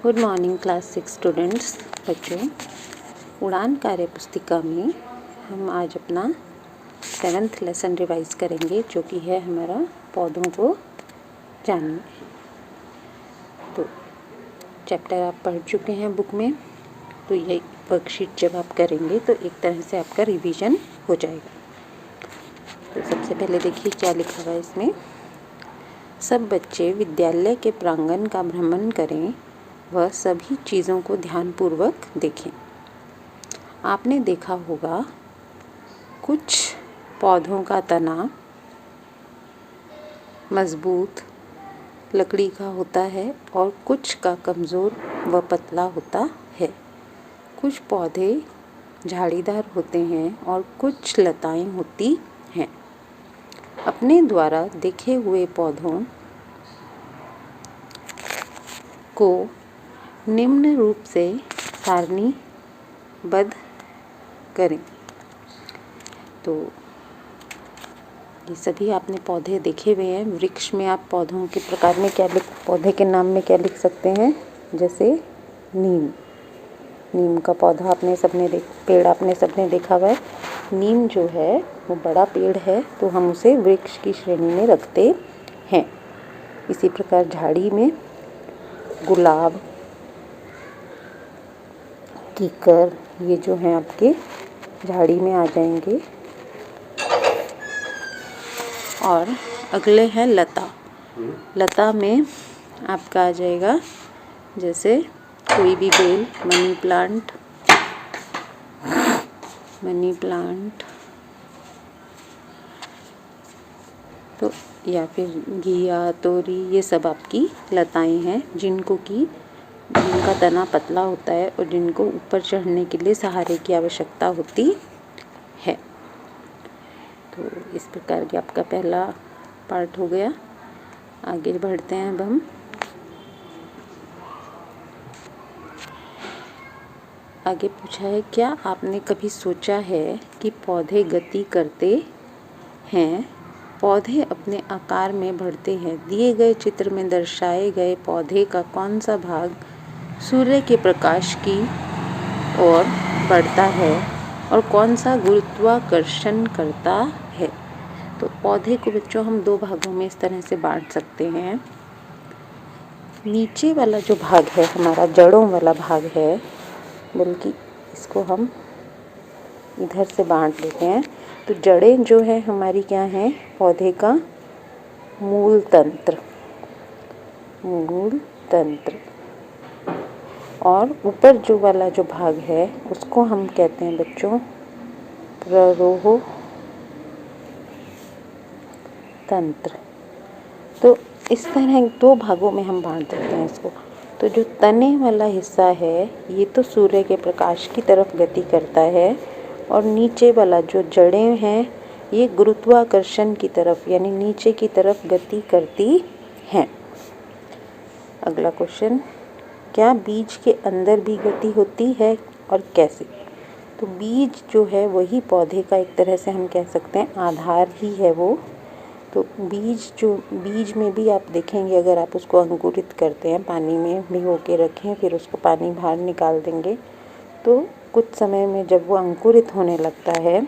Good morning class 6 students. बच्चों, उड़ान कार्य पुस्तिका में हम आज अपना 7th लेसन रिवाइज करेंगे, जो कि है हमारा पौधों को जानिए। तो चैप्टर आप पढ़ चुके हैं बुक में, तो ये वर्कशीट जब आप करेंगे तो एक तरह से आपका रिवीजन हो जाएगा। तो सबसे पहले देखिए क्या लिखा हुआ है इसमें। सब बच्चे विद्यालय के प्रांगण का भ्रमण करें, वह सभी चीज़ों को ध्यानपूर्वक देखें। आपने देखा होगा कुछ पौधों का तना मजबूत लकड़ी का होता है और कुछ का कमज़ोर व पतला होता है। कुछ पौधे झाड़ीदार होते हैं और कुछ लताएं होती हैं। अपने द्वारा देखे हुए पौधों को निम्न रूप से सारणीबद्ध करें। तो ये सभी आपने पौधे देखे हुए हैं। वृक्ष में आप पौधों के प्रकार में पौधे के नाम में क्या लिख सकते हैं, जैसे नीम का पौधा पेड़ आपने सबने देखा हुआ है। नीम जो है वो बड़ा पेड़ है, तो हम उसे वृक्ष की श्रेणी में रखते हैं। इसी प्रकार झाड़ी में गुलाब, कीकर, ये जो हैं आपके झाड़ी में आ जाएंगे। और अगले हैं लता में आपका आ जाएगा जैसे कोई भी बेल, मनी प्लांट तो या फिर घिया, तोरी, ये सब आपकी लताएं हैं जिनका तना पतला होता है और जिनको ऊपर चढ़ने के लिए सहारे की आवश्यकता होती है। तो इस प्रकार के आपका पहला पार्ट हो गया। आगे बढ़ते हैं अब हम। आगे पूछा है, क्या आपने कभी सोचा है कि पौधे गति करते हैं? पौधे अपने आकार में बढ़ते हैं। दिए गए चित्र में दर्शाए गए पौधे का कौन सा भाग सूर्य के प्रकाश की ओर बढ़ता है और कौन सा गुरुत्वाकर्षण करता है? तो पौधे को बच्चों हम दो भागों में इस तरह से बांट सकते हैं। नीचे वाला जो भाग है हमारा जड़ों वाला भाग है, बल्कि इसको हम इधर से बांट लेते हैं। तो जड़ें जो है हमारी क्या है, पौधे का मूल तंत्र। और ऊपर जो वाला जो भाग है उसको हम कहते हैं बच्चों प्ररोह तंत्र। तो इस तरह दो भागों में हम बांट देते हैं इसको। तो जो तने वाला हिस्सा है ये तो सूर्य के प्रकाश की तरफ गति करता है, और नीचे वाला जो जड़ें हैं ये गुरुत्वाकर्षण की तरफ यानी नीचे की तरफ गति करती हैं। अगला क्वेश्चन, क्या बीज के अंदर भी गति होती है और कैसे? तो बीज जो है वही पौधे का एक तरह से हम कह सकते हैं आधार ही है वो। तो बीज में भी आप देखेंगे, अगर आप उसको अंकुरित करते हैं, पानी में भिगो के रखें, फिर उसको पानी बाहर निकाल देंगे, तो कुछ समय में जब वो अंकुरित होने लगता है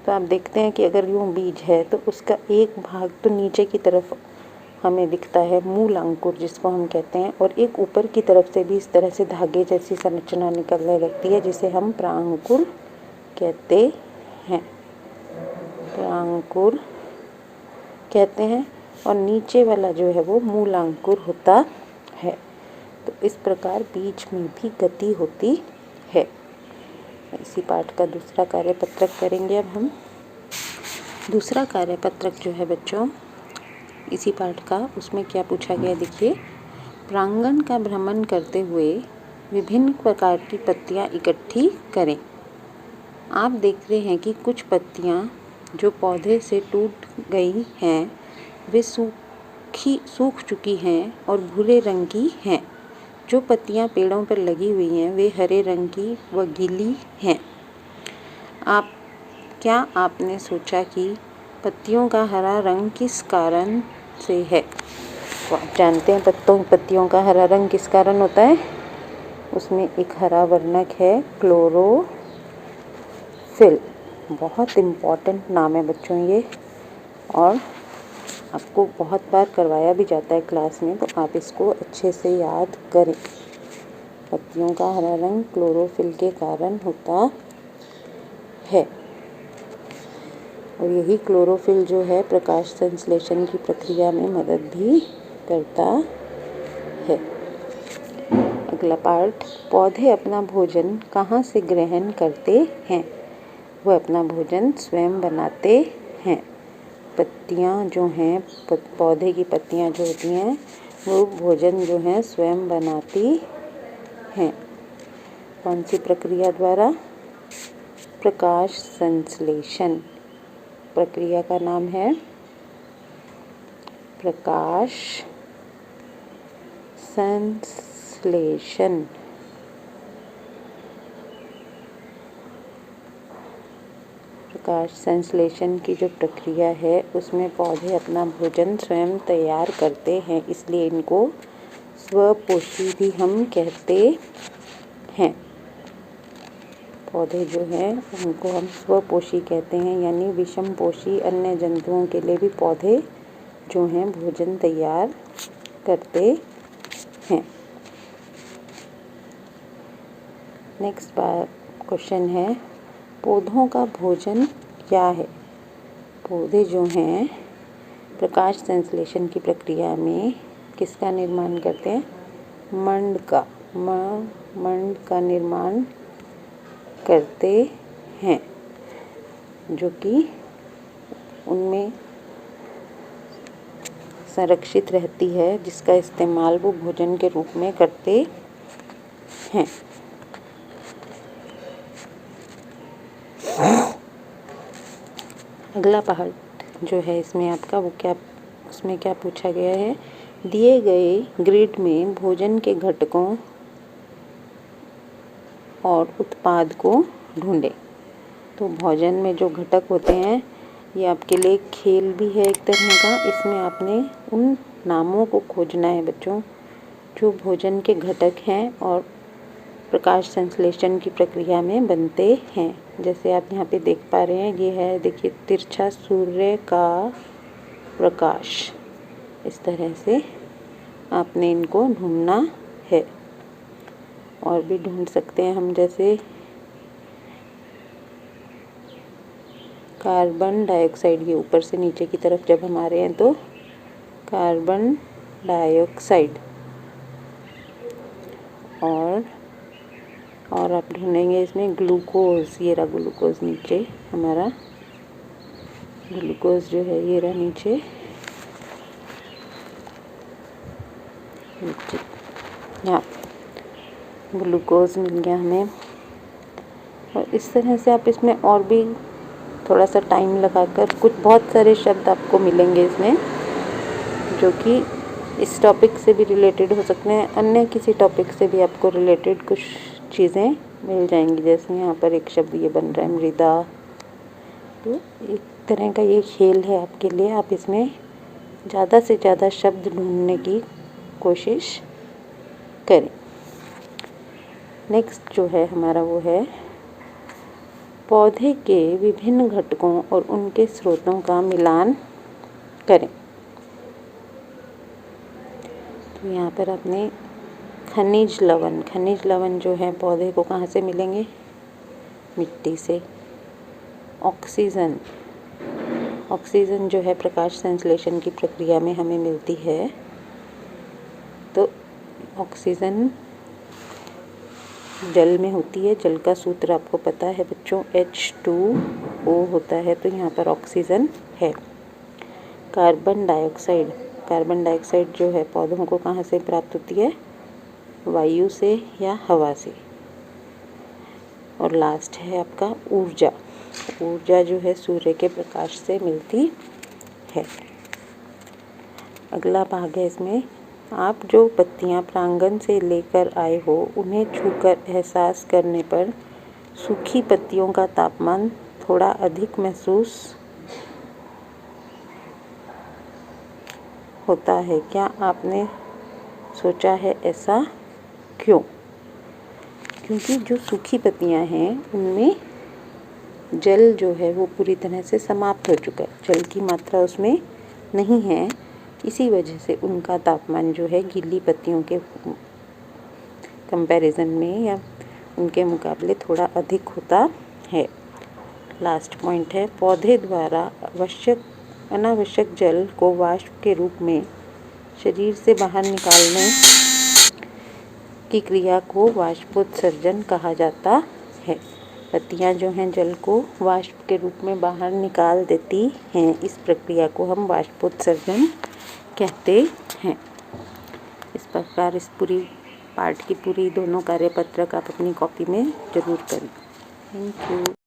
तो आप देखते हैं कि अगर यूँ बीज है तो उसका एक भाग तो नीचे की तरफ हमें दिखता है, मूल अंकुर जिसको हम कहते हैं, और एक ऊपर की तरफ से भी इस तरह से धागे जैसी संरचना निकलने लगती है जिसे हम प्रांकुर कहते हैं। और नीचे वाला जो है वो मूल अंकुर होता है। तो इस प्रकार बीज में भी गति होती है। इसी पाठ का दूसरा कार्यपत्रक करेंगे अब हम। दूसरा कार्यपत्रक जो है बच्चों इसी पाठ का, उसमें क्या पूछा गया देखिए। प्रांगण का भ्रमण करते हुए विभिन्न प्रकार की पत्तियां इकट्ठी करें। आप देख रहे हैं कि कुछ पत्तियां जो पौधे से टूट गई हैं वे सूख चुकी हैं और भूरे रंग की हैं। जो पत्तियां पेड़ों पर लगी हुई हैं वे हरे रंग की व गीली हैं। क्या आपने सोचा कि पत्तियों का हरा रंग किस कारण से है? तो आप जानते हैं पत्तियों का हरा रंग किस कारण होता है? उसमें एक हरा वर्णक है क्लोरोफिल। बहुत इम्पॉर्टेंट नाम है बच्चों ये, और आपको बहुत बार करवाया भी जाता है क्लास में, तो आप इसको अच्छे से याद करें। पत्तियों का हरा रंग क्लोरोफिल के कारण होता है, और यही क्लोरोफिल जो है प्रकाश संश्लेषण की प्रक्रिया में मदद भी करता है। अगला पार्ट, पौधे अपना भोजन कहाँ से ग्रहण करते हैं? वह अपना भोजन स्वयं बनाते हैं। पत्तियाँ जो हैं, पौधे की पत्तियाँ जो होती हैं, वो भोजन जो है स्वयं बनाती हैं। कौन सी प्रक्रिया द्वारा? प्रकाश संश्लेषण। प्रक्रिया का नाम है प्रकाश संश्लेषण। प्रकाश संश्लेषण की जो प्रक्रिया है उसमें पौधे अपना भोजन स्वयं तैयार करते हैं, इसलिए इनको स्वपोषी भी हम कहते हैं। पौधे जो हैं उनको हम स्वपोषी कहते हैं, यानी विषमपोषी अन्य जंतुओं के लिए भी पौधे जो हैं भोजन तैयार करते हैं। नेक्स्ट क्वेश्चन है, पौधों का भोजन क्या है? पौधे जो हैं प्रकाश संश्लेषण की प्रक्रिया में किसका निर्माण करते हैं? मंड का निर्माण करते हैं, जो कि उनमें संरक्षित रहती है, जिसका इस्तेमाल वो भोजन के रूप में करते हैं। अगला पार्ट जो है इसमें आपका उसमें क्या पूछा गया है? दिए गए ग्रिड में भोजन के घटकों और उत्पाद को ढूंढें। तो भोजन में जो घटक होते हैं, ये आपके लिए खेल भी है एक तरह का। इसमें आपने उन नामों को खोजना है बच्चों जो भोजन के घटक हैं और प्रकाश संश्लेषण की प्रक्रिया में बनते हैं। जैसे आप यहाँ पे देख पा रहे हैं, ये है देखिए तिरछा सूर्य का प्रकाश। इस तरह से आपने इनको ढूंढना है, और भी ढूंढ सकते हैं हम, जैसे कार्बन डाइऑक्साइड। ये ऊपर से नीचे की तरफ जब हम आ रहे हैं तो कार्बन डाइऑक्साइड, और आप ढूंढेंगे इसमें ग्लूकोज। ये रहा ग्लूकोज नीचे हमारा, ग्लूकोज जो है ये रहा नीचे। यहाँ ग्लूकोज मिल गया हमें। और इस तरह से आप इसमें और भी थोड़ा सा टाइम लगाकर बहुत सारे शब्द आपको मिलेंगे इसमें, जो कि इस टॉपिक से भी रिलेटेड हो सकते हैं, अन्य किसी टॉपिक से भी आपको रिलेटेड कुछ चीज़ें मिल जाएंगी। जैसे यहाँ पर एक शब्द ये बन रहा है मृदा। तो एक तरह का ये खेल है आपके लिए, आप इसमें ज़्यादा से ज़्यादा शब्द ढूंढने की कोशिश करें। नेक्स्ट जो है हमारा वो है पौधे के विभिन्न घटकों और उनके स्रोतों का मिलान करें। तो यहाँ पर आपने खनिज लवण जो है पौधे को कहाँ से मिलेंगे? मिट्टी से। ऑक्सीजन जो है प्रकाश संश्लेषण की प्रक्रिया में हमें मिलती है। तो ऑक्सीजन जल में होती है। जल का सूत्र आपको पता है बच्चों, H2O होता है, तो यहाँ पर ऑक्सीजन है। कार्बन डाइऑक्साइड जो है पौधों को कहाँ से प्राप्त होती है? वायु से या हवा से। और लास्ट है आपका ऊर्जा जो है सूर्य के प्रकाश से मिलती है। अगला भाग है इसमें, आप जो पत्तियां प्रांगण से लेकर आए हो उन्हें छूकर एहसास करने पर सूखी पत्तियों का तापमान थोड़ा अधिक महसूस होता है? क्या आपने सोचा है ऐसा क्यों? क्योंकि जो सूखी पत्तियां हैं उनमें जल जो है वो पूरी तरह से समाप्त हो चुका है, जल की मात्रा उसमें नहीं है। इसी वजह से उनका तापमान जो है गीली पत्तियों के कंपैरिजन में या उनके मुकाबले थोड़ा अधिक होता है। लास्ट पॉइंट है, पौधे द्वारा अनावश्यक जल को वाष्प के रूप में शरीर से बाहर निकालने की क्रिया को वाष्पोत्सर्जन कहा जाता है। पत्तियां जो हैं जल को वाष्प के रूप में बाहर निकाल देती हैं। इस प्रक्रिया को हम वाष्पोत्सर्जन कहते हैं। इस प्रकार इस पूरी पाठ की पूरी दोनों कार्यपत्रक आप अपनी कॉपी में ज़रूर करें। Thank you.